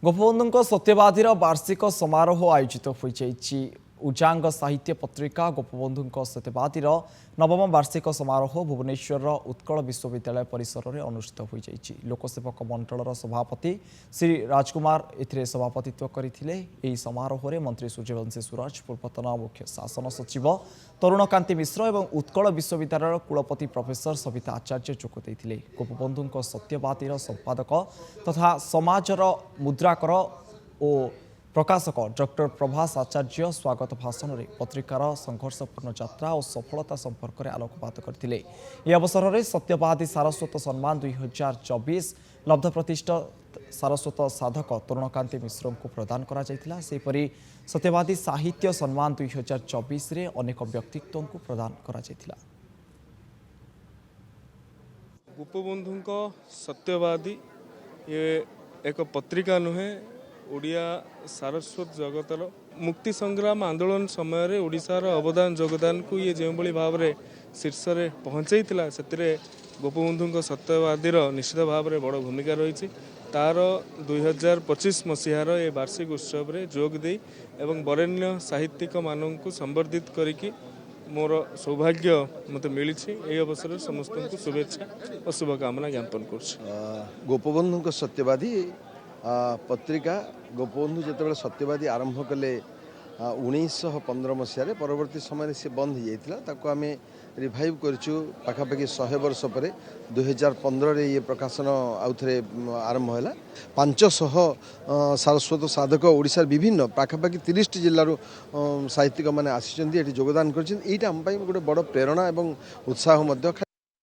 गोपबंधु सत्यवादी वार्षिक समारोह आयोजित हो उजांग साहित्य पत्रिका गोपबंधु सत्यवादी नवम वार्षिक समारोह भुवनेश्वर उत्कल विश्वविद्यालय परिसर में अनुष्ठित हो लोकसेवक मंडल सभापति श्री राजकुमार सभापतित्व करते समारोह में मंत्री सूर्यवंशी सूरज पूर्वतन मुख्य शासन सचिव तरुणकांति मिश्र और उत्कल विश्वविद्यालय कुलपति प्रोफेसर सविता आचार्य जोगदे गोपबंधु सत्यवादी संपादक तथा समाजर मुद्राकर और प्रकाशक डॉक्टर प्रभास आचार्य स्वागत भाषण में पत्रिकार संघर्षपूर्ण यात्रा और सफलता संपर्क में आलोकपात करते अवसर में सत्यवादी सारस्वत सम्मान 2024 लब्धप्रतिष्ठित सारस्वत साधक तरुणकांति मिश्र को प्रदान करा सेपरि सत्यवादी साहित्य सम्मान 2024 रे अनेक व्यक्तित्व को प्रदान करा गोपबंधु सत्यवादी ये एक पत्रिका नुहे ओडिया सारस्वत जगतर मुक्ति संग्राम आंदोलन समय ओडिशार अवदान योगदान को ये जो भाव में शीर्ष में पहुँचाई से गोपबंधु सत्यवादी निश्चित भाव में बड़ भूमिका रही तार 2025 मसीहार ये वार्षिक उत्सव में जोग दे एवं वरेण्य साहित्यिक मानक को संवर्धित करिकी मोर सौभाग्य मत मिली ये अवसर में समस्त को शुभेच्छा और शुभकामना ज्ञापन कर गोपबंधु सत्यवादी पत्रिका गोपबंधु जो सत्यवादी आरंभ कले 1915 मसीह परवर्ती समय से बंद हो जाता आम रिवाइव करूँ पाखापाखि 100 वर्ष पर 2015 रे ये प्रकाशन आउ थे आरंभ है 500 सारस्वत साधक ओडिशा विभिन्न पाखापाखि 30 जिल्लारू साहित्यिक मैंने आसी जोगदान कर गोटे बड़ प्रेरणा और उत्साह